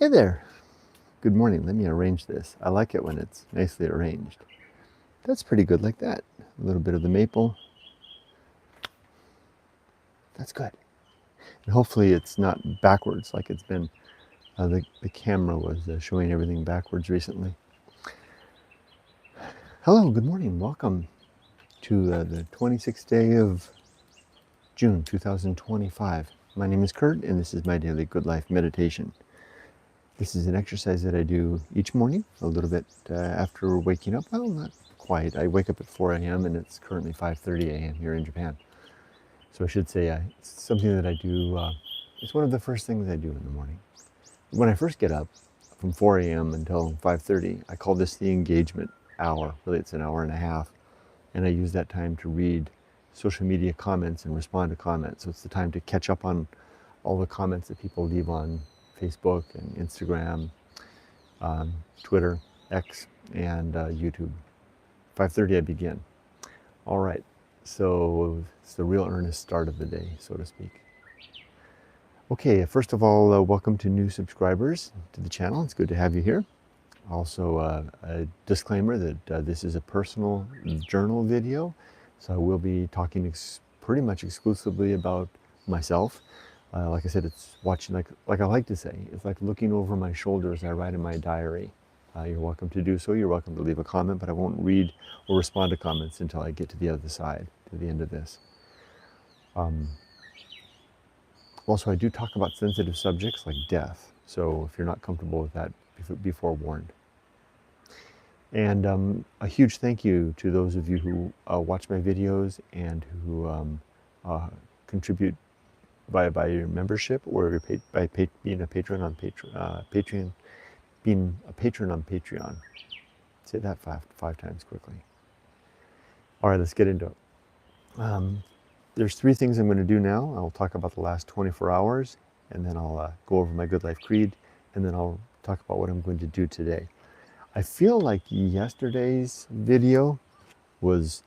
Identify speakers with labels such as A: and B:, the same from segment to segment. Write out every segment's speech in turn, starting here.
A: Hey there. Good morning. Let me arrange this. I like it when it's nicely arranged. That's pretty good like that. A little bit of the maple. That's good. And hopefully it's not backwards like it's been. The camera was showing everything backwards recently. Hello, good morning. Welcome to the 26th day of June 2025. My name is Kurt and this is my daily good life meditation. This is an exercise that I do each morning, a little bit after waking up. Well, not quite. I wake up at 4 a.m. and it's currently 5:30 a.m. here in Japan. So I should say it's something that I do. It's one of the first things I do in the morning. When I first get up, from 4 a.m. until 5:30, I call this the engagement hour. Really, it's an hour and a half, and I use that time to read social media comments and respond to comments. So it's the time to catch up on all the comments that people leave on Facebook and Instagram, Twitter, X, and YouTube. 5:30 I begin. All right, so it's the real earnest start of the day, so to speak. Okay, first of all, welcome to new subscribers to the channel. It's good to have you here. Also, a disclaimer that this is a personal journal video, so I will be talking pretty much exclusively about myself. Like I said, it's watching, like I like to say, it's like looking over my shoulder as I write in my diary. You're welcome to do so. You're welcome to leave a comment, but I won't read or respond to comments until I get to the other side, to the end of this. Also, I do talk about sensitive subjects like death, so if you're not comfortable with that, be forewarned. And a huge thank you to those of you who watch my videos and who contribute by your membership or by being a patron on Patreon, being a patron on Patreon. Say that five times quickly. All right, let's get into it. There's three things I'm going to do now. I'll talk about the last 24 hours, and then I'll go over my Good Life Creed, and then I'll talk about what I'm going to do today. I feel like yesterday's video was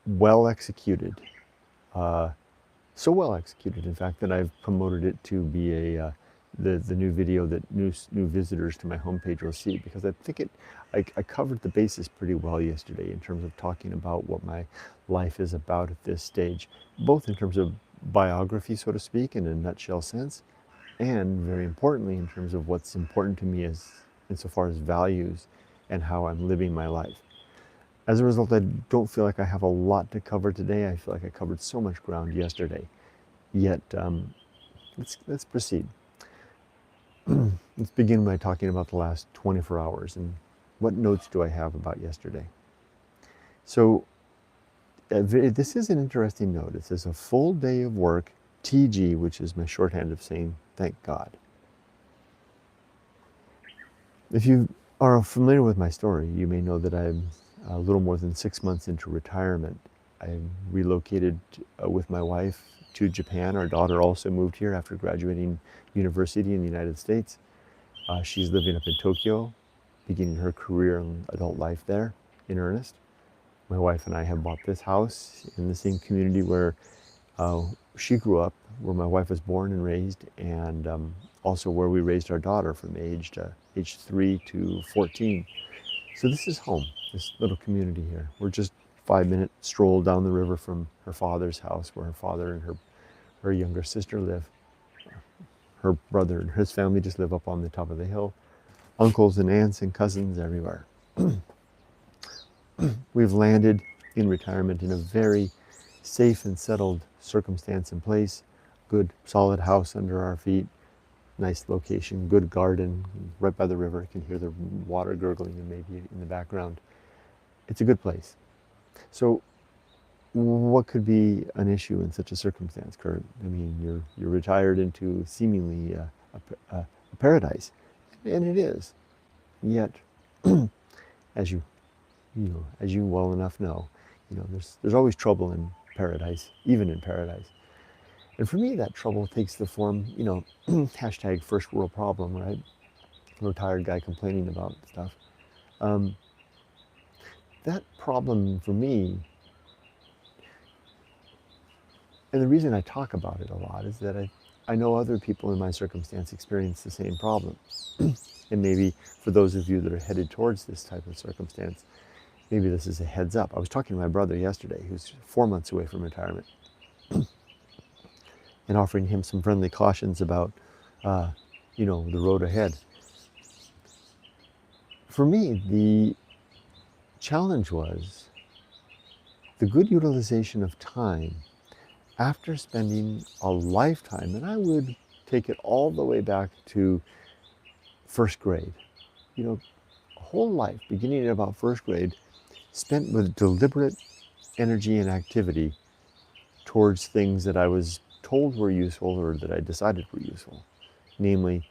A: well executed. So well executed, in fact, that I've promoted it to be the new video that new visitors to my homepage will see, because I think I covered the basis pretty well yesterday in terms of talking about what my life is about at this stage, both in terms of biography, so to speak, in a nutshell sense, and very importantly in terms of what's important to me as insofar as values and how I'm living my life. As a result, I don't feel like I have a lot to cover today. I feel like I covered so much ground yesterday. Yet, let's proceed. Let's begin by talking about the last 24 hours and what notes do I have about yesterday. So, this is an interesting note. It says a full day of work, TG, which is my shorthand of saying thank God. If you are familiar with my story, you may know that I'm a little more than 6 months into retirement. I relocated with my wife to Japan. Our daughter also moved here after graduating university in the United States. She's living up in Tokyo, beginning her career and adult life there in earnest. My wife and I have bought this house in the same community where she grew up, where my wife was born and raised, and also where we raised our daughter from age 3 to 14. So this is home, this little community here. We're just 5-minute stroll down the river from her father's house, where her father and her younger sister live. Her brother and his family just live up on the top of the hill. Uncles and aunts and cousins everywhere. We've landed in retirement in a very safe and settled circumstance and place. Good solid house under our feet. Nice location, good garden, right by the river. You can hear the water gurgling and maybe in the background. It's a good place. So what could be an issue in such a circumstance, Kurt? I mean, you're retired into seemingly a paradise, and it is. Yet, as you well enough know, there's always trouble in paradise, even in paradise. And for me, that trouble takes the form, hashtag first world problem, right? I'm a retired guy complaining about stuff. That problem for me, and the reason I talk about it a lot, is that I know other people in my circumstance experience the same problem. And maybe for those of you that are headed towards this type of circumstance, maybe this is a heads up. I was talking to my brother yesterday, who's 4 months away from retirement, and offering him some friendly cautions about, the road ahead. For me, the challenge was the good utilization of time after spending a lifetime, and I would take it all the way back to first grade. A whole life, beginning at about first grade, spent with deliberate energy and activity towards things that I was told were useful or that I decided were useful. Namely,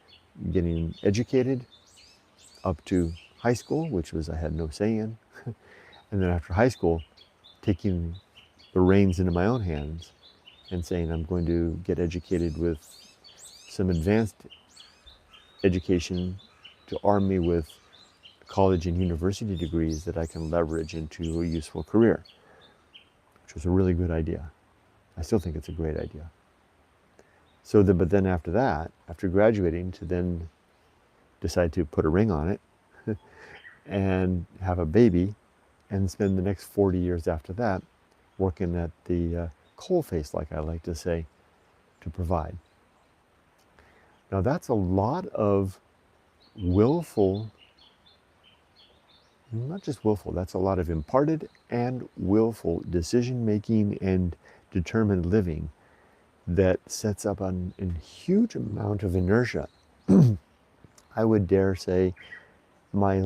A: getting educated up to high school, which was I had no say in. And then after high school, taking the reins into my own hands and saying I'm going to get educated with some advanced education to arm me with college and university degrees that I can leverage into a useful career, which was a really good idea. I still think it's a great idea. But then after that, after graduating, to then decide to put a ring on it and have a baby and spend the next 40 years after that working at the coalface, like I like to say, to provide. Now that's a lot of willful, not just willful, that's a lot of imparted and willful decision making and determined living that sets up a huge amount of inertia. I would dare say my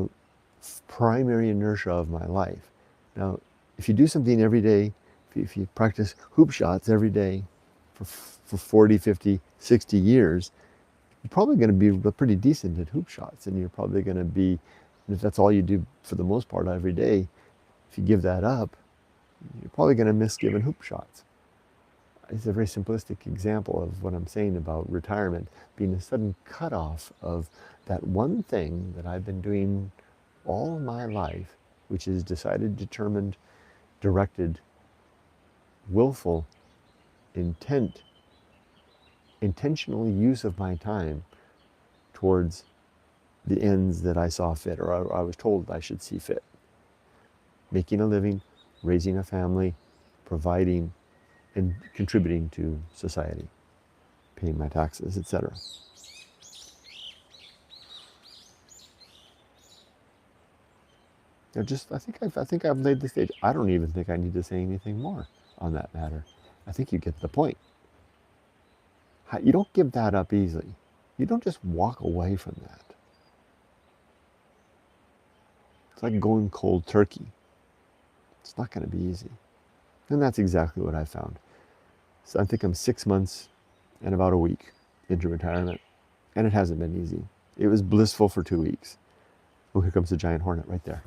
A: primary inertia of my life. Now, if you do something every day, if you practice hoop shots every day for 40, 50, 60 years, you're probably going to be pretty decent at hoop shots, and you're probably going to be, if that's all you do for the most part every day, if you give that up, you're probably going to miss giving hoop shots. It's a very simplistic example of what I'm saying about retirement being a sudden cutoff of that one thing that I've been doing all my life, which is decided, determined, directed, willful, intentional use of my time towards the ends that I saw fit, or I was told I should see fit. Making a living, raising a family, providing, and contributing to society, paying my taxes, etc. I think I've laid the stage. I don't even think I need to say anything more on that matter. I think you get the point. You don't give that up easily. You don't just walk away from that. It's like going cold turkey. It's not going to be easy. And that's exactly what I found. So I think I'm 6 months and about a week into retirement, and it hasn't been easy. It was blissful for 2 weeks. Oh, here comes the giant hornet right there.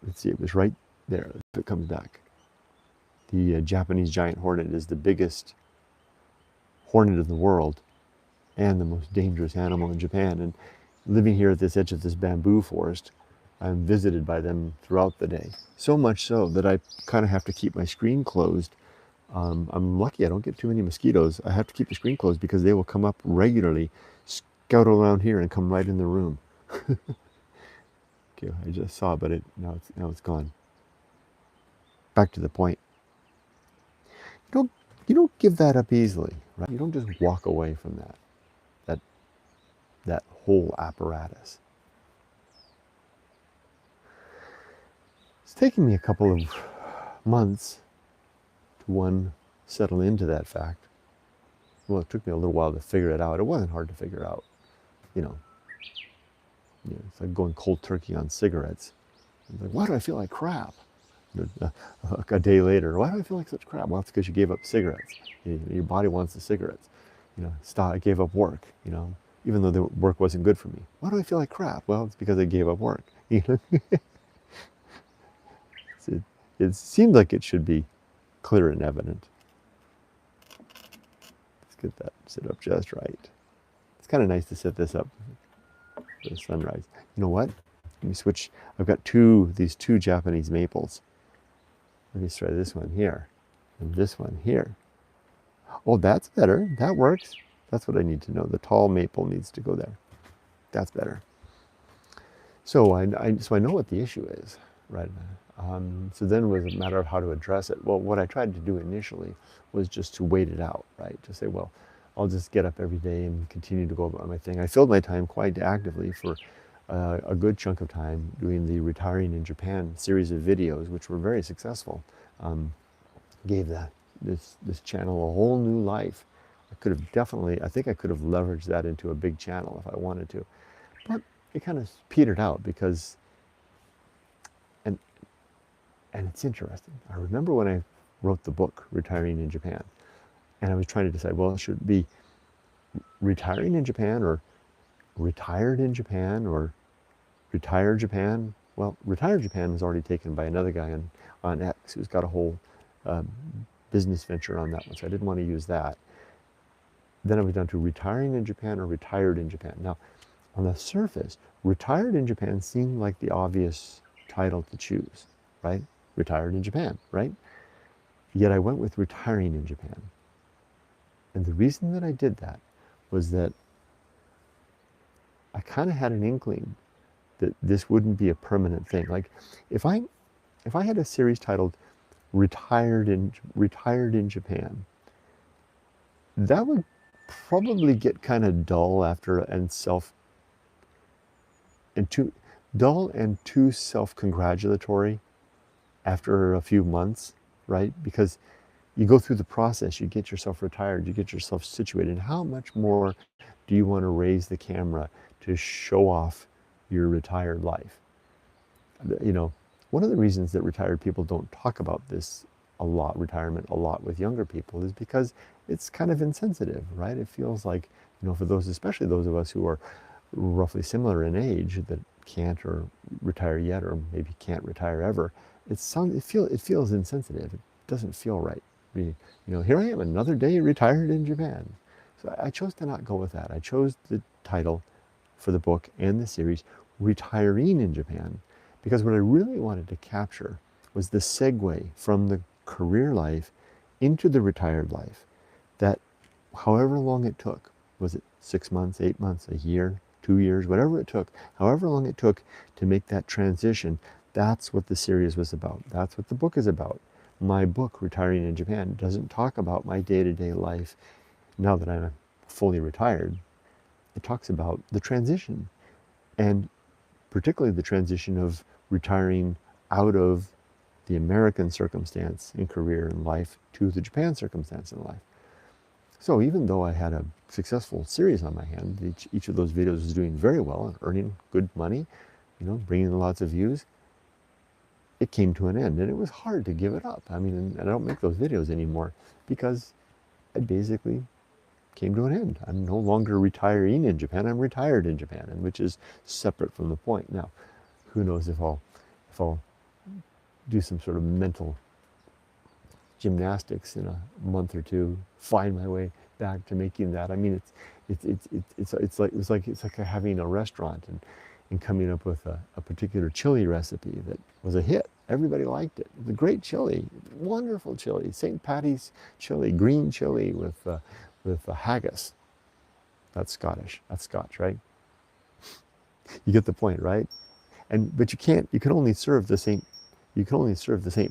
A: Let's see, it was right there. If it comes back. The Japanese giant hornet is the biggest hornet in the world and the most dangerous animal in Japan. And living here at this edge of this bamboo forest, I'm visited by them throughout the day. So much so that I kind of have to keep my screen closed. I'm lucky I don't get too many mosquitoes. I have to keep the screen closed because they will come up regularly, scout around here and come right in the room. Okay, I just saw, but now it's gone. Back to the point. You don't give that up easily, right? You don't just walk away from that whole apparatus. It's taken me a couple of months to settle into that fact. Well, it took me a little while to figure it out. It wasn't hard to figure out. It's like going cold turkey on cigarettes. It's like, why do I feel like crap? A day later, why do I feel like such crap? Well, it's because you gave up cigarettes. Your body wants the cigarettes. I gave up work. Even though the work wasn't good for me. Why do I feel like crap? Well, it's because I gave up work. It seemed like it should be clear and evident. Let's get that set up just right. It's kind of nice to set this up for the sunrise. You know what? Let me switch. I've got these two Japanese maples. Let me try this one here and this one here. Oh, that's better. That works. That's what I need to know. The tall maple needs to go there. That's better. So I know what the issue is, right? So then it was a matter of how to address it. Well, what I tried to do initially was just to wait it out, right? To say, well, I'll just get up every day and continue to go about my thing. I filled my time quite actively for a good chunk of time doing the Retiring in Japan series of videos, which were very successful. Gave this channel a whole new life. I could have definitely, I think I could have leveraged that into a big channel if I wanted to. But it kind of petered out because, and and it's interesting. I remember when I wrote the book, Retiring in Japan, and I was trying to decide, well, should it be Retiring in Japan or Retired in Japan or Retired Japan? Well, Retired Japan was already taken by another guy on X who's got a whole business venture on that one, so I didn't want to use that. Then I was down to Retiring in Japan or Retired in Japan. Now, on the surface, Retired in Japan seemed like the obvious title to choose, right? Retired in Japan, right? Yet I went with Retiring in Japan. And the reason that I did that was that I kind of had an inkling that this wouldn't be a permanent thing. Like if I had a series titled Retired in Japan, that would probably get kind of dull after and too self-congratulatory after a few months, right? Because you go through the process, you get yourself retired, you get yourself situated. How much more do you want to raise the camera to show off your retired life? You know, one of the reasons that retired people don't talk about this a lot, retirement a lot with younger people, is because it's kind of insensitive, right? It feels like, for those, especially those of us who are roughly similar in age that can't or retire yet, or maybe can't retire ever, it feels insensitive. It doesn't feel right. Here I am, another day retired in Japan. So I chose to not go with that. I chose the title for the book and the series, Retiring in Japan, because what I really wanted to capture was the segue from the career life into the retired life. That however long it took, was it 6 months, 8 months, a year, 2 years, whatever it took, however long it took to make that transition, that's what the series was about. That's what the book is about. My book, Retiring in Japan, doesn't talk about my day-to-day life now that I'm fully retired. It talks about the transition, and particularly the transition of retiring out of the American circumstance in career and life to the Japan circumstance in life. So even though I had a successful series on my hand, each of those videos was doing very well and earning good money, bringing in lots of views, it came to an end, and it was hard to give it up. I mean, and I don't make those videos anymore because I basically came to an end. I'm no longer retiring in Japan, I'm retired in Japan, and which is separate from the point. Now, who knows if I'll do some sort of mental gymnastics in a month or two, find my way back to making that. I mean, it's like having a restaurant and coming up with a particular chili recipe that was a hit. Everybody liked it. The great chili, wonderful chili, St. Patty's chili, green chili with haggis. That's Scottish. That's Scotch, right? You get the point, right? But you can only serve the St.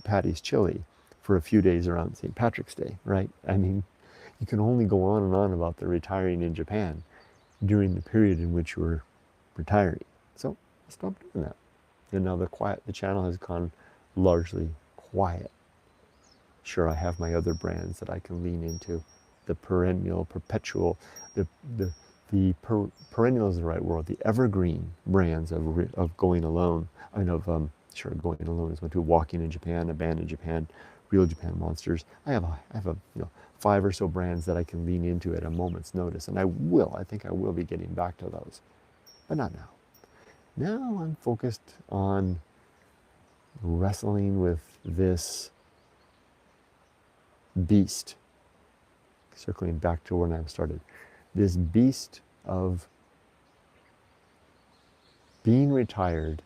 A: Patty's chili for a few days around St. Patrick's Day, right? I mean, you can only go on and on about the retiring in Japan during the period in which you were retiring. So I stopped doing that. And now the channel has gone largely quiet. Sure, I have my other brands that I can lean into. The perennial, perpetual, perennial is the right word, the evergreen brands of Going Alone. Going Alone is one too. Walking in Japan, Abandoned Japan, Real Japan Monsters. I have 5 or so brands that I can lean into at a moment's notice, and I think I will be getting back to those, but not now. Now I'm focused on wrestling with this beast, circling back to when I started, this beast of being retired,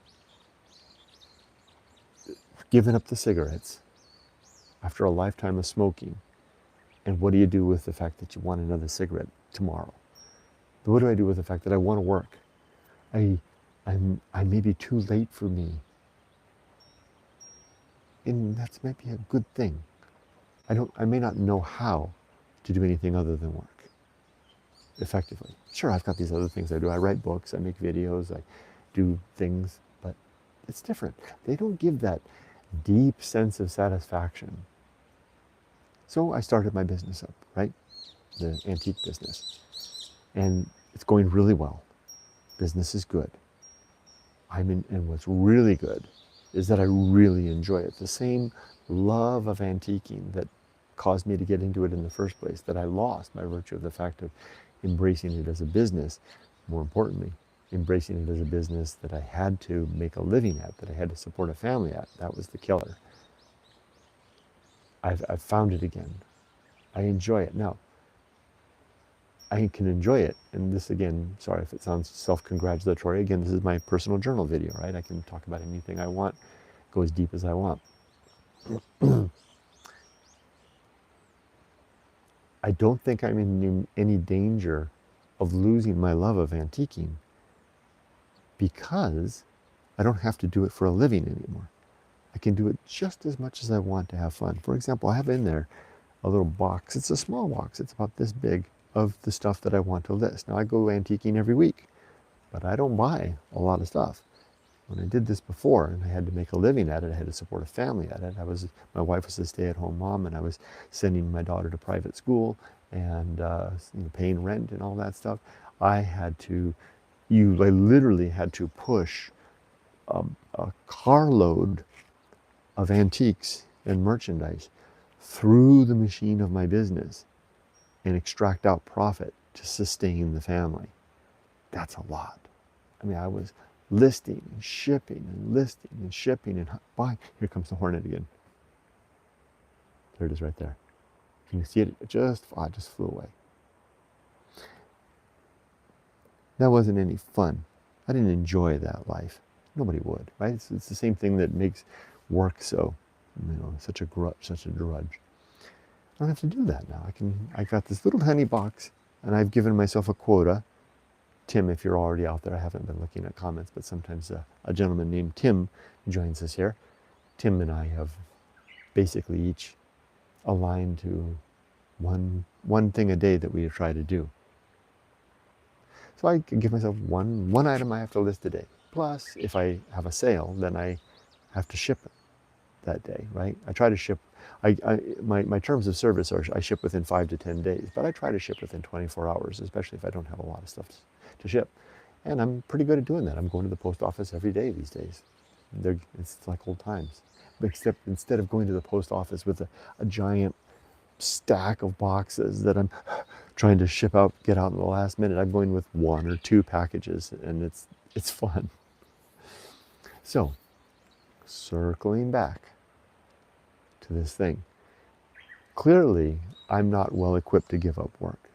A: giving up the cigarettes after a lifetime of smoking, And what do you do with the fact that you want another cigarette tomorrow? What do I do with the fact that I want to work? I may be too late for me. And that's maybe a good thing. I may not know how to do anything other than work effectively. Sure, I've got these other things I do. I write books, I make videos, I do things, but it's different. They don't give that deep sense of satisfaction. So I started my business up, right? The antique business. And it's going really well. Business is good. And what's really good is that I really enjoy it. The same love of antiquing that caused me to get into it in the first place, that I lost by virtue of the fact of embracing it as a business, more importantly, embracing it as a business that I had to make a living at, that I had to support a family at. That was the killer. I've found it again. I enjoy it. Now, I can enjoy it, and this again, sorry if it sounds self-congratulatory, again, this is my personal journal video, right? I can talk about anything I want, go as deep as I want. I don't think I'm in any danger of losing my love of antiquing because I don't have to do it for a living anymore. I can do it just as much as I want to have fun. For example, I have in there a little box. It's a small box. It's about this big of the stuff that I want to list. Now I go antiquing every week, but I don't buy a lot of stuff. When I did this before and I had to make a living at it, I had to support a family at it. My wife was a stay-at-home mom, and I was sending my daughter to private school and paying rent and all that stuff. I literally had to push a carload of antiques and merchandise through the machine of my business and extract out profit to sustain the family. That's a lot. I mean, I was listing and shipping and listing and shipping and buying. Here comes the hornet again. There it is right there. Can you see it? It just flew away. That wasn't any fun. I didn't enjoy that life. Nobody would, right? It's the same thing that makes work so, such a drudge. I don't have to do that now. I got this little tiny box, and I've given myself a quota. Tim, if you're already out there, I haven't been looking at comments, but sometimes a gentleman named Tim joins us here. Tim and I have basically each aligned to one thing a day that we try to do. So I can give myself one item I have to list a day. Plus, if I have a sale, then I have to ship it that day, right? I try to ship. My terms of service are I ship within 5 to 10 days, but I try to ship within 24 hours, especially if I don't have a lot of stuff to ship. And I'm pretty good at doing that. I'm going to the post office every day these days. It's like old times. Except instead of going to the post office with a giant stack of boxes that I'm trying to get out in the last minute, I'm going with 1 or 2 packages, and it's fun. So, circling back to this thing. Clearly, I'm not well equipped to give up work.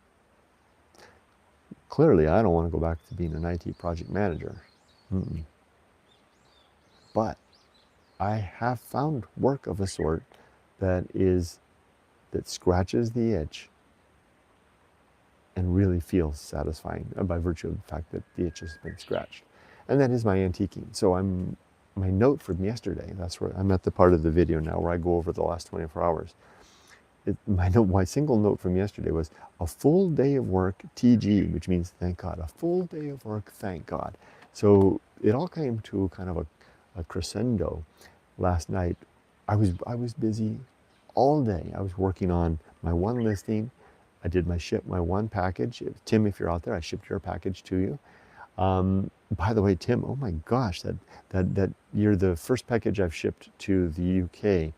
A: Clearly, I don't want to go back to being an IT project manager. But I have found work of a sort that scratches the itch and really feels satisfying by virtue of the fact that the itch has been scratched. And that is my antiquing. So my note from yesterday, that's where I'm at the part of the video now where I go over the last 24 hours. My single note from yesterday was a full day of work, TG, which means thank God. A full day of work, thank God. So it all came to kind of a crescendo last night. I was busy all day. I was working on my one listing. I did my one package. Tim, if you're out there, I shipped your package to you. By the way, Tim, oh my gosh, that you're the first package I've shipped to the UK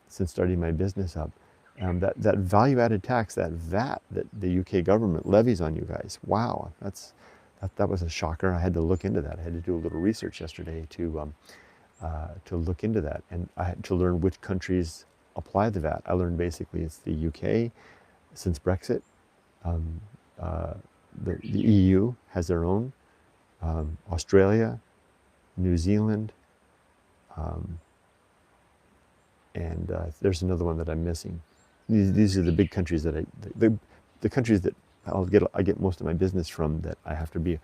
A: since starting my business up. That value-added tax, that VAT that the UK government levies on you guys. Wow, that was a shocker. I had to look into that. I had to do a little research yesterday to look into that, and I had to learn which countries apply the VAT. I learned basically it's the UK since Brexit. The EU has their own. Australia, New Zealand, and there's another one that I'm missing. these are the big countries that the countries that I get most of my business from, that I have to be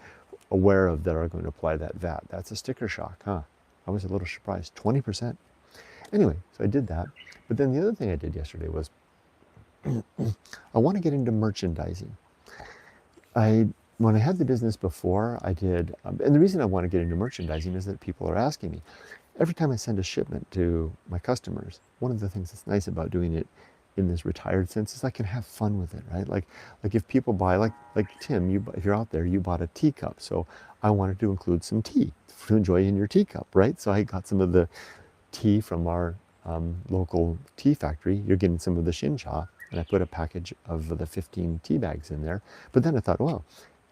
A: aware of, that are going to apply that VAT. That's a sticker shock, huh? I was a little surprised. 20%. Anyway, so I did that. But then the other thing I did yesterday was I want to get into merchandising. When I had the business before, I did, and the reason I want to get into merchandising is that people are asking me. Every time I send a shipment to my customers, one of the things that's nice about doing it in this retired sense is I can have fun with it, right? Like if people buy, like Tim, if you're out there, you bought a teacup, so I wanted to include some tea to enjoy in your teacup, right? So I got some of the tea from our local tea factory. You're getting some of the shincha, and I put a package of the 15 tea bags in there. But then I thought, well,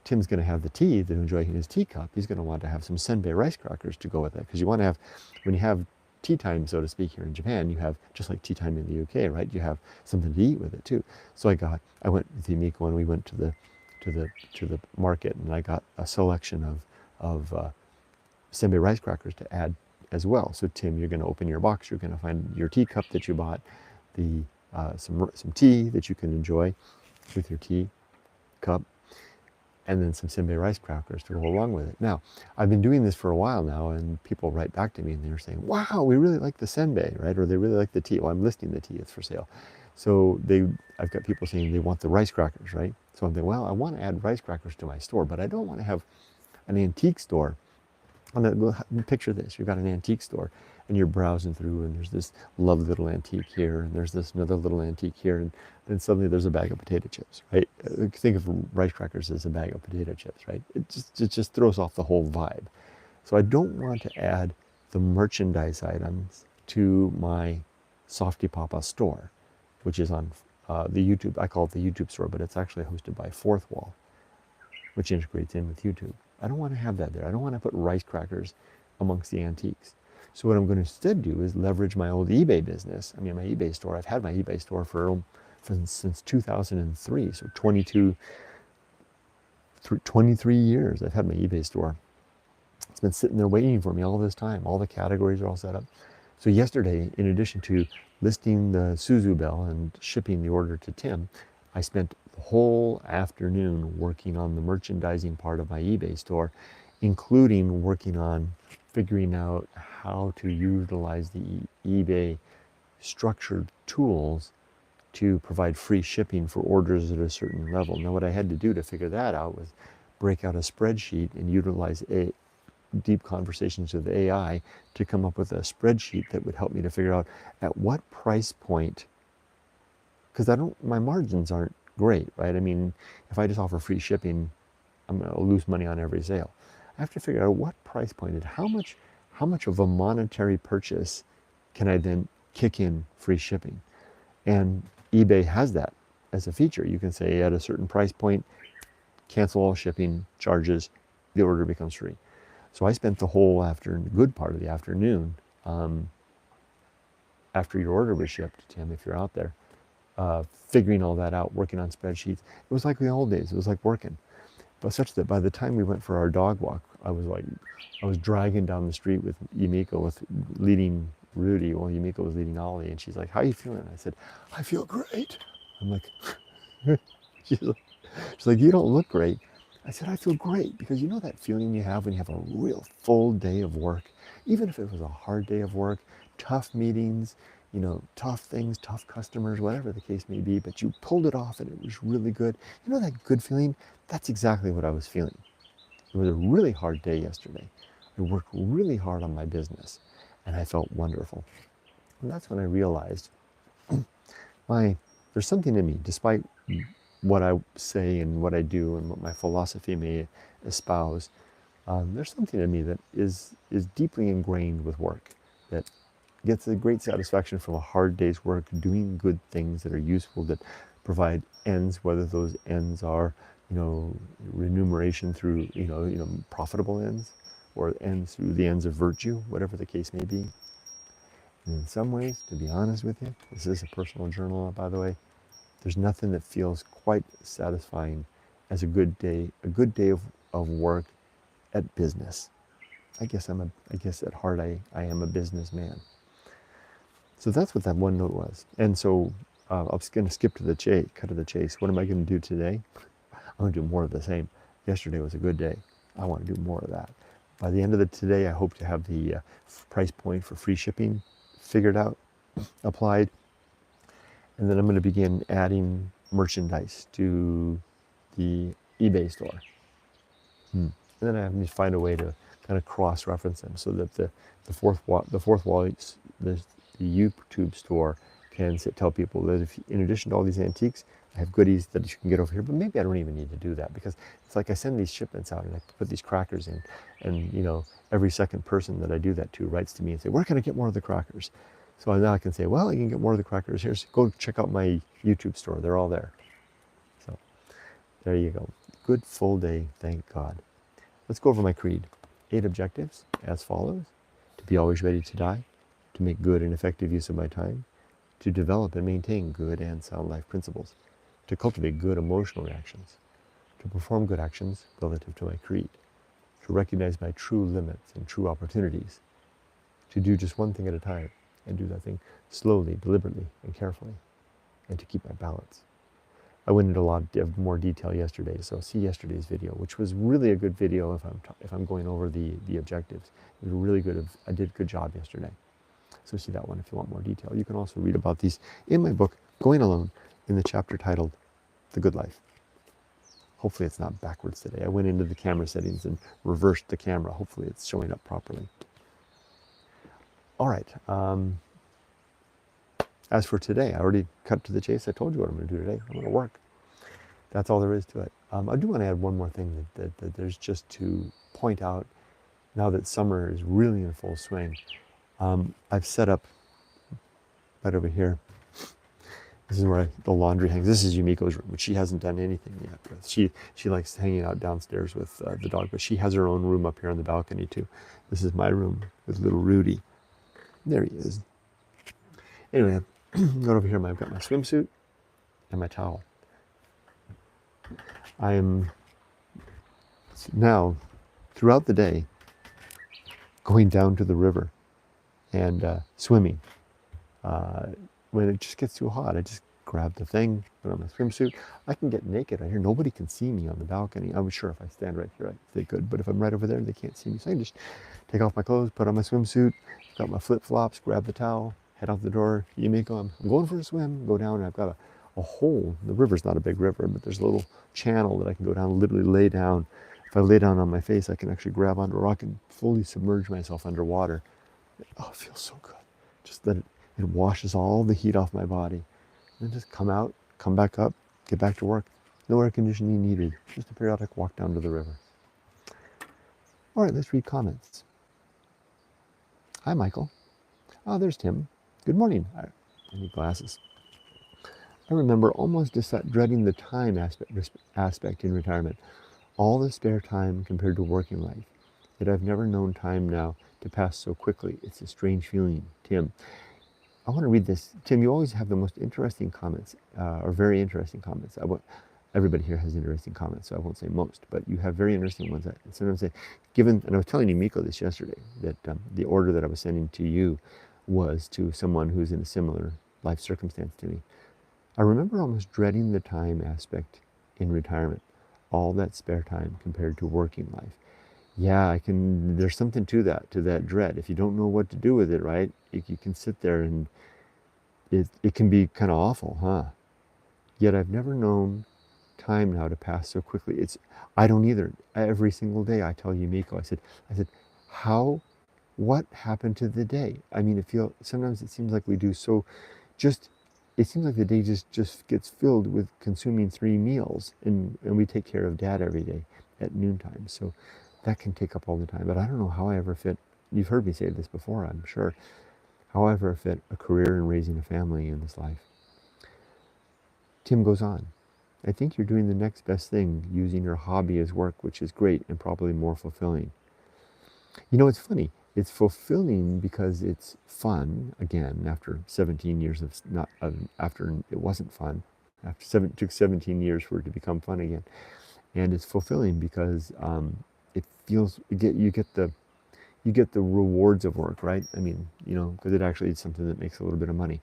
A: Tim's going to have the tea to enjoy in his teacup. He's going to want to have some senbei rice crackers to go with it, because you want to have, when you have tea time, so to speak, here in Japan, you have, just like tea time in the UK, right? You have something to eat with it too. So I went with Yumiko, and we went to the market, and I got a selection of senbei rice crackers to add as well. So Tim, you're going to open your box, you're going to find your teacup that you bought, the some tea that you can enjoy with your tea cup, and then some senbei rice crackers to go along with it. Now, I've been doing this for a while now, and people write back to me and they're saying, wow, we really like the senbei, right? Or they really like the tea. Well, I'm listing the tea, it's for sale. So I've got people saying they want the rice crackers, right? So I'm thinking, well, I want to add rice crackers to my store, but I don't want to have an antique store. Picture this, you've got an antique store and you're browsing through, and there's this lovely little antique here, and there's this another little antique here, and then suddenly there's a bag of potato chips, right? Think of rice crackers as a bag of potato chips, right? It just throws off the whole vibe. So I don't want to add the merchandise items to my softypapa store, which is on the YouTube, I call it the YouTube store, but it's actually hosted by Fourth Wall, which integrates in with YouTube. I don't want to have that there. I don't want to put rice crackers amongst the antiques. So what I'm going to instead do is leverage my old eBay business. I mean, my eBay store. I've had my eBay store since 2003, so 23 years I've had my eBay store. It's been sitting there waiting for me all this time. All the categories are all set up. So yesterday, in addition to listing the Suzu bell and shipping the order to Tim, I spent the whole afternoon working on the merchandising part of my eBay store, including working on figuring out how to utilize the eBay structured tools to provide free shipping for orders at a certain level. Now, what I had to do to figure that out was break out a spreadsheet and utilize deep conversations with AI to come up with a spreadsheet that would help me to figure out at what price point, because my margins aren't great, right? I mean, if I just offer free shipping, I'm going to lose money on every sale. I have to figure out what price point and how much of a monetary purchase can I then kick in free shipping. And eBay has that as a feature. You can say at a certain price point, cancel all shipping charges, the order becomes free. So I spent the whole good part of the afternoon, after your order was shipped, Tim, if you're out there, figuring all that out, working on spreadsheets. It was like the old days. It was like working. But such that by the time we went for our dog walk, I was dragging down the street with Yumiko, leading Rudy. Well, Yumiko was leading Ollie, and she's like, "How are you feeling?" I said, "I feel great." I'm like, she's like, "You don't look great." I said, "I feel great," because you know that feeling you have when you have a real full day of work, even if it was a hard day of work, tough meetings, tough things, tough customers, whatever the case may be, but you pulled it off and it was really good. You know that good feeling? That's exactly what I was feeling. It was a really hard day yesterday. I worked really hard on my business and I felt wonderful. And that's when I realized there's something in me, despite what I say and what I do and what my philosophy may espouse, there's something in me that is deeply ingrained with work, that gets a great satisfaction from a hard day's work, doing good things that are useful, that provide ends, whether those ends are, remuneration through, profitable ends, or ends through the ends of virtue, whatever the case may be. And in some ways, to be honest with you, this is a personal journal, by the way, there's nothing that feels quite satisfying as a good day of work at business. I guess at heart I am a businessman. So that's what that one note was. And so I'm just going to skip to the chase, cut to the chase. What am I going to do today? I'm going to do more of the same. Yesterday was a good day. I want to do more of that. By the end of today, I hope to have the price point for free shipping figured out, applied, and then I'm going to begin adding merchandise to the eBay store. And then I have to find a way to kind of cross-reference them so that the fourth wall, the YouTube store can tell people that if, in addition to all these antiques, I have goodies that you can get over here. But maybe I don't even need to do that, because it's like I send these shipments out and I put these crackers in, and you know, every second person that I do that to writes to me and say, where can I get more of the crackers? So now I can say, well, you can get more of the crackers here. So go check out my YouTube store. They're all there. So there you go. Good full day, thank God. Let's go over my creed. 8 objectives as follows: to be always ready to die, to make good and effective use of my time, to develop and maintain good and sound life principles, to cultivate good emotional reactions, to perform good actions relative to my creed, to recognize my true limits and true opportunities, to do just one thing at a time and do that thing slowly, deliberately, and carefully, and to keep my balance. I went into a lot of more detail yesterday, so see yesterday's video, which was really a good video if I'm going over the objectives. It was really good. I did a good job yesterday. So see that one if you want more detail. You can also read about these in my book, Going Alone, in the chapter titled The Good Life. Hopefully it's not backwards today. I went into the camera settings and reversed the camera. Hopefully it's showing up properly. All right. As for today, I already cut to the chase. I told you what I'm going to do today. I'm going to work. That's all there is to it. I do want to add one more thing that there's just to point out, now that summer is really in full swing. I've set up right over here. This is where the laundry hangs. This is Yumiko's room, which she hasn't done anything yet with. She likes hanging out downstairs with the dog, but she has her own room up here on the balcony too. This is my room with little Rudy. There he is. Anyway, I've over here. I've got my swimsuit and my towel. I am now, throughout the day, going down to the river and swimming. When it just gets too hot, I just grab the thing, put on my swimsuit. I can get naked right here. Nobody can see me on the balcony. I'm sure if I stand right here, they could. But if I'm right over there, they can't see me. So I can just take off my clothes, put on my swimsuit, got my flip-flops, grab the towel, head out the door. Yumiko, I'm going for a swim. Go down, and I've got a hole. The river's not a big river, but there's a little channel that I can go down, literally lay down. If I lay down on my face, I can actually grab onto a rock and fully submerge myself underwater. Oh, it feels so good. Just that it washes all the heat off my body. And then just come out, come back up, get back to work. No air conditioning needed. Just a periodic walk down to the river. All right, let's read comments. Hi, Michael. Oh, there's Tim. Good morning. I need glasses. I remember almost dreading the time aspect in retirement. All the spare time compared to working life. Yet I've never known time now to pass so quickly. It's a strange feeling. Tim. I want to read this. Tim, you always have the most interesting comments, or very interesting comments. Everybody here has interesting comments, so I won't say most, but you have very interesting ones. Sometimes say, and I was telling Yumiko this yesterday, that the order that I was sending to you was to someone who's in a similar life circumstance to me. I remember almost dreading the time aspect in retirement, all that spare time compared to working life. Yeah, there's something to that dread. If you don't know what to do with it, right, you can sit there and it can be kind of awful, huh? Yet I've never known time now to pass so quickly. I don't either. Every single day I tell Yumiko, I said, what happened to the day? I mean, sometimes it seems like we do it seems like the day just gets filled with consuming 3 meals, and we take care of Dad every day at noontime. So that can take up all the time. But I don't know how I ever fit, you've heard me say this before, I'm sure, how I ever fit a career and raising a family in this life. Tim goes on, I think you're doing the next best thing, using your hobby as work, which is great and probably more fulfilling. You know, it's funny. It's fulfilling because it's fun, again, after 17 years after it wasn't fun. It took 17 years for it to become fun again. And it's fulfilling because it feels, you get the rewards of work, right? I mean, because it actually is something that makes a little bit of money.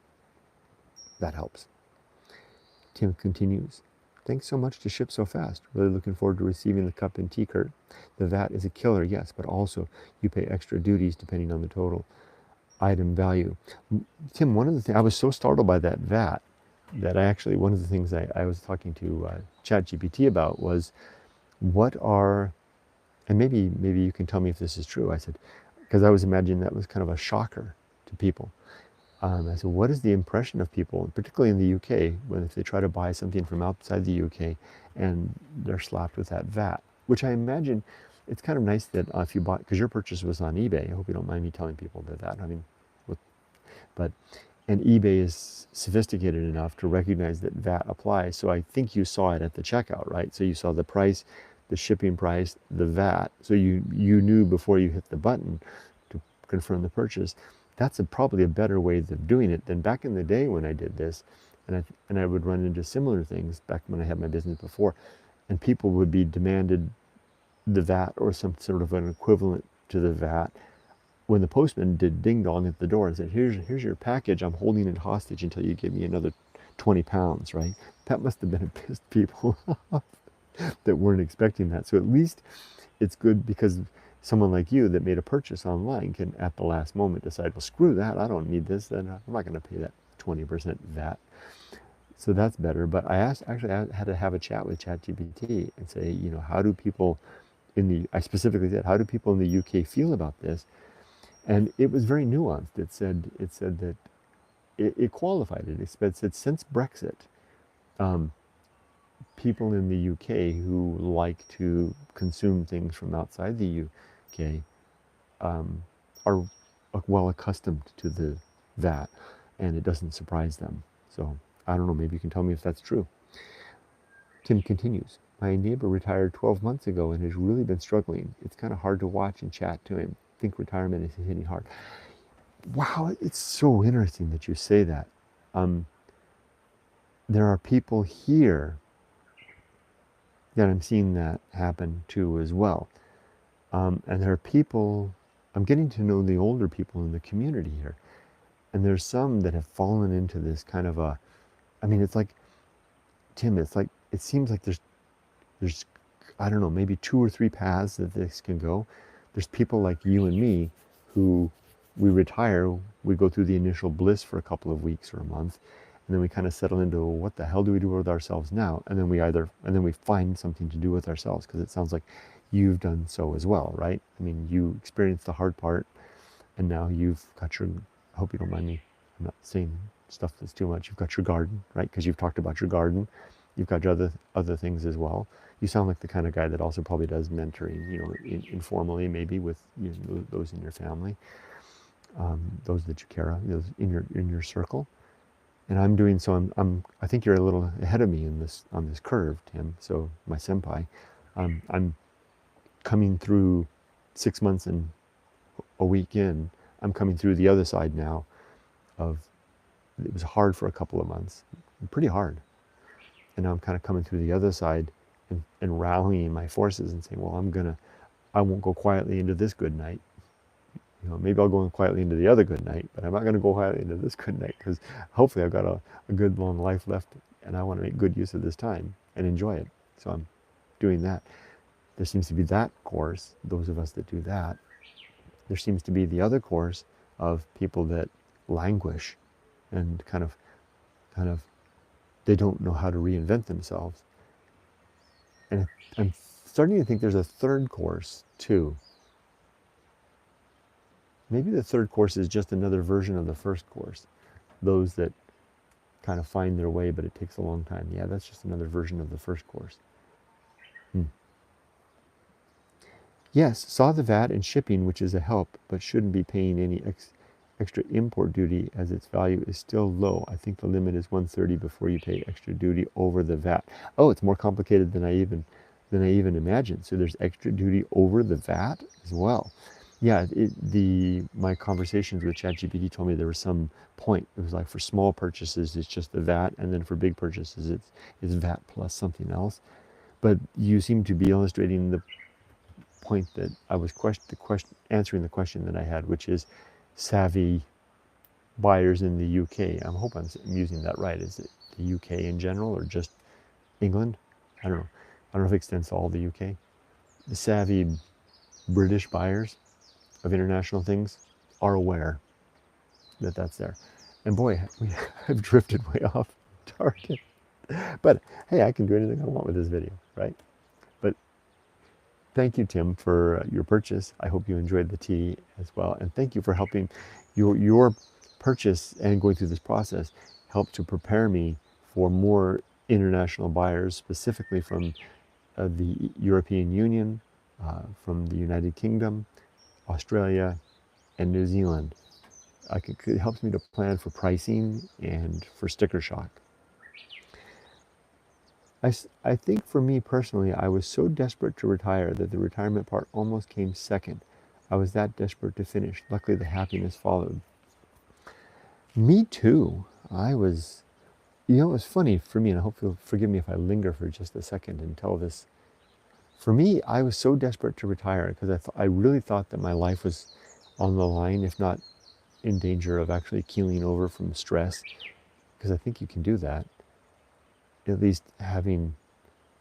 A: That helps. Tim continues. Thanks so much to ship so fast. Really looking forward to receiving the cup and tea, Kurt. The VAT is a killer, yes, but also you pay extra duties depending on the total item value. Tim, one of the things, I was so startled by that VAT that one of the things I was talking to ChatGPT about was what are, and maybe you can tell me if this is true. I said, because I was imagining that was kind of a shocker to people. I said, what is the impression of people, particularly in the UK, when if they try to buy something from outside the UK and they're slapped with that VAT, which I imagine it's kind of nice that if you bought, because your purchase was on eBay, I hope you don't mind me telling people that. I mean, but, and eBay is sophisticated enough to recognize that VAT applies. So I think you saw it at the checkout, right? So you saw the price, the shipping price, the VAT. So you knew before you hit the button to confirm the purchase. That's probably a better way of doing it than back in the day when I did this. And I would run into similar things back when I had my business before. And people would be demanded the VAT or some sort of an equivalent to the VAT when the postman did ding dong at the door and said, here's your package, I'm holding it hostage until you give me another 20 pounds, right? That must have been a pissed people that weren't expecting that. So at least it's good because someone like you that made a purchase online can at the last moment decide, well, screw that, I don't need this, then I'm not going to pay that 20% VAT. So that's better. But I had to have a chat with ChatGPT and say, how do people I specifically said, how do people in the UK feel about this? And it was very nuanced. It said that it qualified it. It said since Brexit, um, people in the UK who like to consume things from outside the UK are well accustomed to the VAT, and it doesn't surprise them. So I don't know. Maybe you can tell me if that's true. Tim continues. My neighbor retired 12 months ago and has really been struggling. It's kind of hard to watch and chat to him. I think retirement is hitting hard. Wow, it's so interesting that you say that. There are people here that I'm seeing that happen to as well. And there are people, I'm getting to know the older people in the community here. And there's some that have fallen into this kind of it's like, Tim, it seems like there's, I don't know, maybe 2 or 3 paths that this can go. There's people like you and me who we retire, we go through the initial bliss for a couple of weeks or a month, and then we kind of settle into what the hell do we do with ourselves now? And then we find something to do with ourselves, because it sounds like you've done so as well, right? I mean, you experienced the hard part, and now you've got I hope you don't mind me, I'm not saying stuff that's too much. You've got your garden, right? Because you've talked about your garden. You've got your other things as well. You sound like the kind of guy that also probably does mentoring, informally, maybe with those in your family, those that you care of, those in your circle. And I'm doing so. I think you're a little ahead of me on this curve, Tim. So my senpai, I'm coming through 6 months and a week in. I'm coming through the other side now. It was hard for a couple of months, pretty hard. And now I'm kind of coming through the other side and rallying my forces and saying, well, I won't go quietly into this good night. Maybe I'll go quietly into the other good night, but I'm not going to go quietly into this good night, because hopefully I've got a good long life left, and I want to make good use of this time and enjoy it. So I'm doing that. There seems to be that course, those of us that do that. There seems to be the other course of people that languish and kind of they don't know how to reinvent themselves. And I'm starting to think there's a third course too. Maybe the third course is just another version of the first course. Those that kind of find their way, but it takes a long time. Yeah, that's just another version of the first course. Yes, saw the VAT and shipping, which is a help, but shouldn't be paying any extra import duty as its value is still low. I think the limit is 130 before you pay extra duty over the VAT. Oh, it's more complicated than I even imagined. So there's extra duty over the VAT as well. Yeah, my conversations with ChatGPT told me there was some point. It was like for small purchases, it's just the VAT, and then for big purchases, it's VAT plus something else. But you seem to be illustrating the point that I was answering the question that I had, which is savvy buyers in the UK. I hope I'm using that right. Is it the UK in general or just England? I don't know. I don't know if it extends to all the UK. The savvy British buyers of international things are aware that that's there. And boy, we have drifted way off target. But hey, I can do anything I want with this video, right? But thank you, Tim, for your purchase. I hope you enjoyed the tea as well. And thank you for helping your purchase and going through this process help to prepare me for more international buyers, specifically from the European Union, from the United Kingdom, Australia, and New Zealand. It helps me to plan for pricing and for sticker shock. I think for me personally, I was so desperate to retire that the retirement part almost came second. I was that desperate to finish. Luckily, the happiness followed. Me too. I was, it was funny for me, and I hope you'll forgive me if I linger for just a second and tell this. For me, I was so desperate to retire because I really thought that my life was on the line, if not in danger of actually keeling over from stress, because I think you can do that. At least having,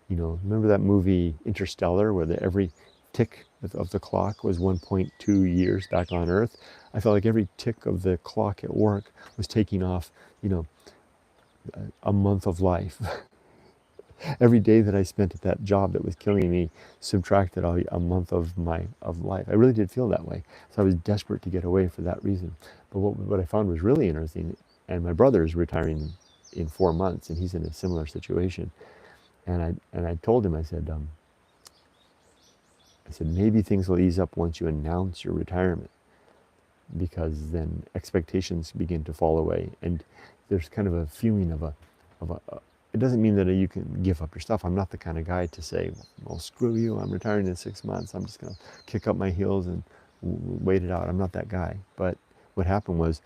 A: remember that movie Interstellar where every tick of the clock was 1.2 years back on Earth? I felt like every tick of the clock at work was taking off, a month of life. Every day that I spent at that job that was killing me subtracted a month of life. I really did feel that way. So I was desperate to get away for that reason. But what I found was really interesting, and my brother is retiring in 4 months, and he's in a similar situation. And I told him, I said maybe things will ease up once you announce your retirement, because then expectations begin to fall away, and there's kind of a feeling of a it doesn't mean that you can give up your stuff. I'm not the kind of guy to say, well, screw you, I'm retiring in 6 months. I'm just going to kick up my heels and wait it out. I'm not that guy. But what happened was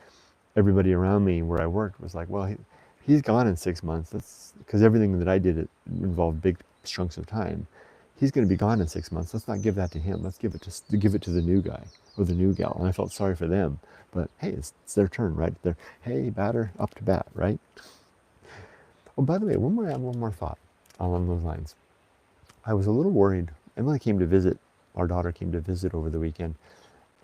A: everybody around me where I worked was like, well, he's gone in 6 months. Because everything that I did involved big chunks of time. He's going to be gone in 6 months. Let's not give that to him. Let's give it to the new guy or the new gal. And I felt sorry for them. But hey, it's their turn, right? Hey, batter, up to bat, right? Oh, by the way, one more thought along those lines. I was a little worried. Emily came to visit. Our daughter came to visit over the weekend,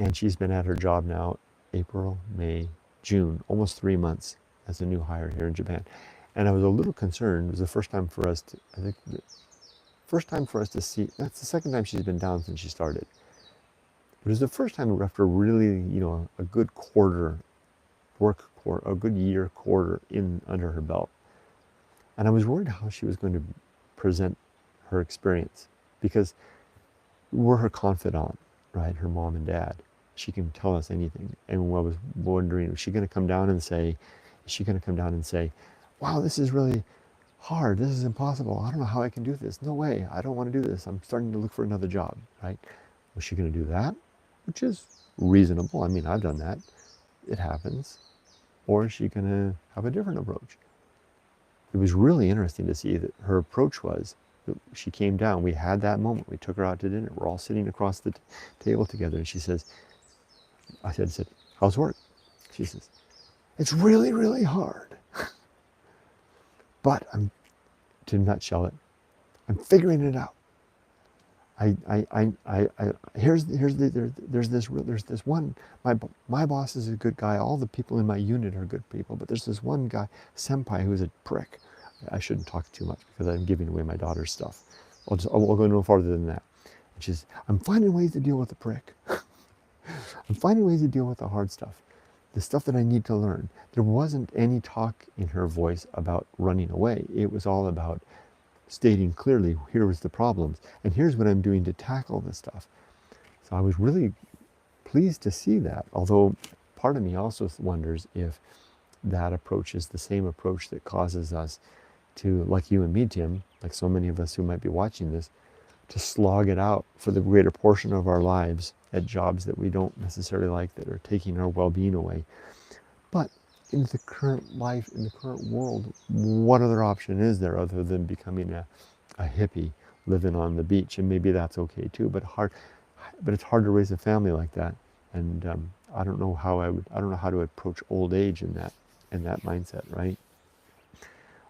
A: and she's been at her job now April, May, June, almost 3 months as a new hire here in Japan. And I was a little concerned. It was the first time for us to, I think, first time for us to see. That's the second time she's been down since she started. But it was the first time after really, a good a good year quarter in under her belt. And I was worried how she was going to present her experience, because we're her confidant, right? Her mom and dad. She can tell us anything. And I was wondering, is she going to come down and say, wow, this is really hard. This is impossible. I don't know how I can do this. No way. I don't want to do this. I'm starting to look for another job, right? Was she going to do that? Which is reasonable. I mean, I've done that. It happens. Or is she going to have a different approach? It was really interesting to see that her approach was that she came down. We had that moment. We took her out to dinner. We're all sitting across the table together. And she says, I said, how's work? She says, it's really, really hard. But to nutshell it, I'm figuring it out. There's this one, my boss is a good guy. All the people in my unit are good people, but there's this one guy, senpai, who's a prick. I shouldn't talk too much because I'm giving away my daughter's stuff. I'll go no farther than that. Which is, I'm finding ways to deal with the prick. I'm finding ways to deal with the hard stuff. The stuff that I need to learn. There wasn't any talk in her voice about running away. It was all about stating clearly, here was the problems, and here's what I'm doing to tackle this stuff. So I was really pleased to see that, although part of me also wonders if that approach is the same approach that causes us to, like you and me, Tim, like so many of us who might be watching this, to slog it out for the greater portion of our lives at jobs that we don't necessarily like, that are taking our well-being away. But in the current life, in the current world, what other option is there other than becoming a hippie living on the beach? And maybe that's okay too, but it's hard to raise a family like that. And I don't know how to approach old age in that mindset, right?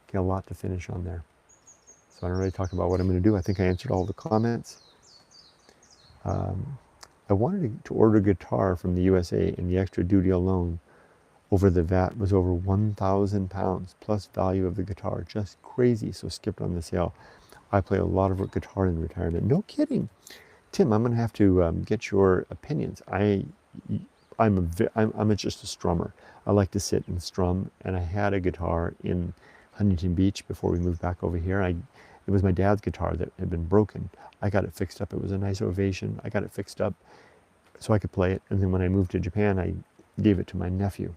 A: Okay, a lot to finish on there. So I don't really talk about what I'm going to do. I think I answered all the comments. I wanted to order a guitar from the USA, and the extra duty alone over the VAT was over 1,000 pounds plus value of the guitar. Just crazy. So skipped on the sale. I play a lot of guitar in retirement. No kidding. Tim, I'm going to have to get your opinions. I'm just a strummer. I like to sit and strum, and I had a guitar in Huntington Beach before we moved back over here. It was my dad's guitar that had been broken. I got it fixed up. It was a nice Ovation. I got it fixed up so I could play it. And then when I moved to Japan, I gave it to my nephew.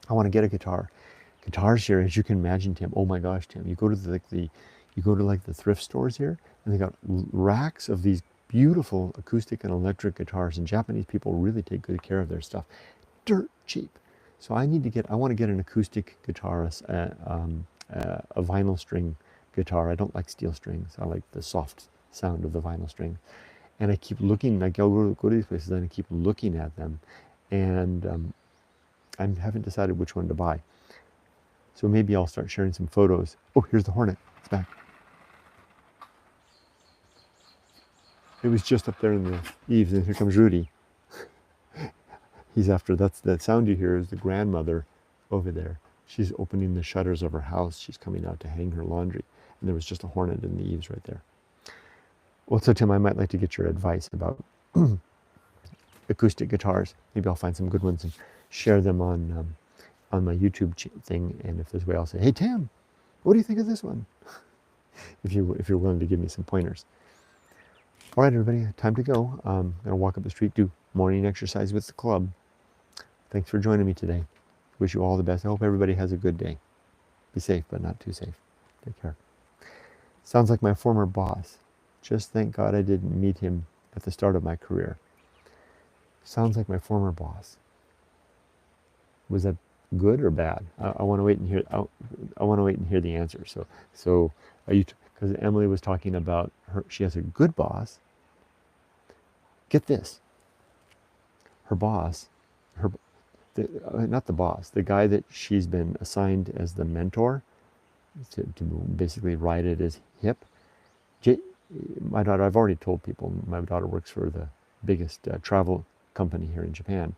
A: I want to get a guitar. Guitars here, as you can imagine, Tim. Oh my gosh, Tim! You go to the thrift stores here, and they got racks of these beautiful acoustic and electric guitars. And Japanese people really take good care of their stuff. Dirt cheap. So I want to get an acoustic guitar, a vinyl string guitar. I don't like steel strings. I like the soft sound of the vinyl string. And I keep looking. I go to these places and I keep looking at them, and I haven't decided which one to buy. So maybe I'll start sharing some photos. Oh, here's the hornet. It's back. It was just up there in the eaves, and here comes Rudy. He's after, that sound you hear is the grandmother over there. She's opening the shutters of her house. She's coming out to hang her laundry. And there was just a hornet in the eaves right there. Well, so Tim, I might like to get your advice about acoustic guitars. Maybe I'll find some good ones and share them on my YouTube thing. And if there's a way, I'll say, hey, Tim, what do you think of this one? if you're willing to give me some pointers. All right, everybody, time to go. I'm going to walk up the street, do morning exercise with the club. Thanks for joining me today. Wish you all the best. I hope everybody has a good day. Be safe, but not too safe. Take care. Sounds like my former boss. Just thank God I didn't meet him at the start of my career. Sounds like my former boss. Was that good or bad? I want to wait and hear. I want to wait and hear the answer. So are you? Because Emily was talking about her. She has a good boss. Get this. Her boss, not the boss, the guy that she's been assigned as the mentor to basically ride at his hip. My daughter, I've already told people, my daughter works for the biggest travel company here in Japan.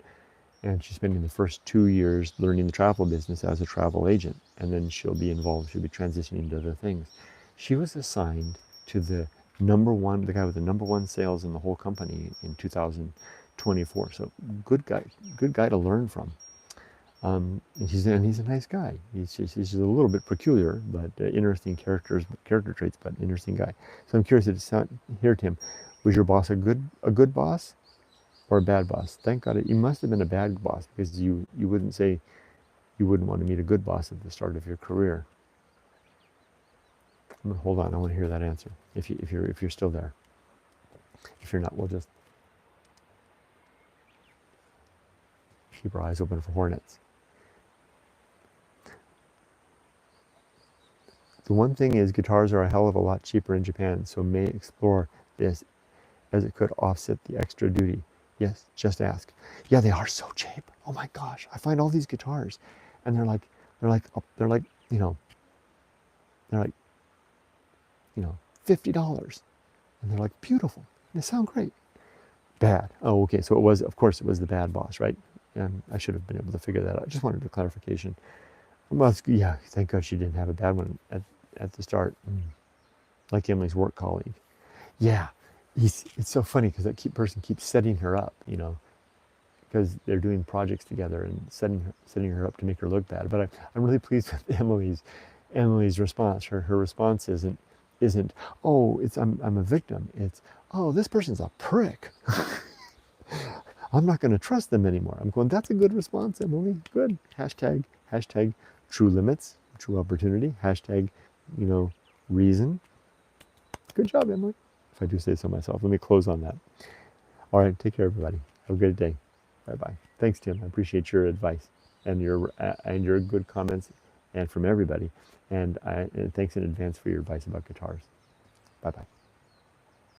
A: And she's spending the first 2 years learning the travel business as a travel agent. And then she'll be transitioning to other things. She was assigned to the guy with the number one sales in the whole company in 2024. So good guy to learn from. And he's a nice guy. He's just a little bit peculiar, but interesting character traits, but interesting guy. So I'm curious to hear, Tim, was your boss a good boss or a bad boss? Thank God you must have been a bad boss, because you wouldn't say you wouldn't want to meet a good boss at the start of your career. Hold on, I want to hear that answer. If you're still there. If you're not, we'll just keep our eyes open for hornets. The one thing is, guitars are a hell of a lot cheaper in Japan, so may explore this, as it could offset the extra duty. Yes, just ask. Yeah, they are so cheap. Oh my gosh, I find all these guitars, and they're like $50, and they're like beautiful. They sound great. Bad. Oh, okay. So of course it was the bad boss, right? And I should have been able to figure that out. I just wanted a clarification. Well, yeah, thank God she didn't have a bad one at the start. Like Emily's work colleague. Yeah, it's so funny because that person keeps setting her up, because they're doing projects together and setting her up to make her look bad. But I'm really pleased with Emily's response. Her response isn't oh, I'm a victim. It's, oh, this person's a prick. I'm not going to trust them anymore. I'm going, that's a good response, Emily. Good. Hashtag true limits, true opportunity. Hashtag, reason. Good job, Emily. If I do say so myself. Let me close on that. All right. Take care, everybody. Have a good day. Bye-bye. Thanks, Tim. I appreciate your advice and your good comments, and from everybody. And thanks in advance for your advice about guitars. Bye-bye.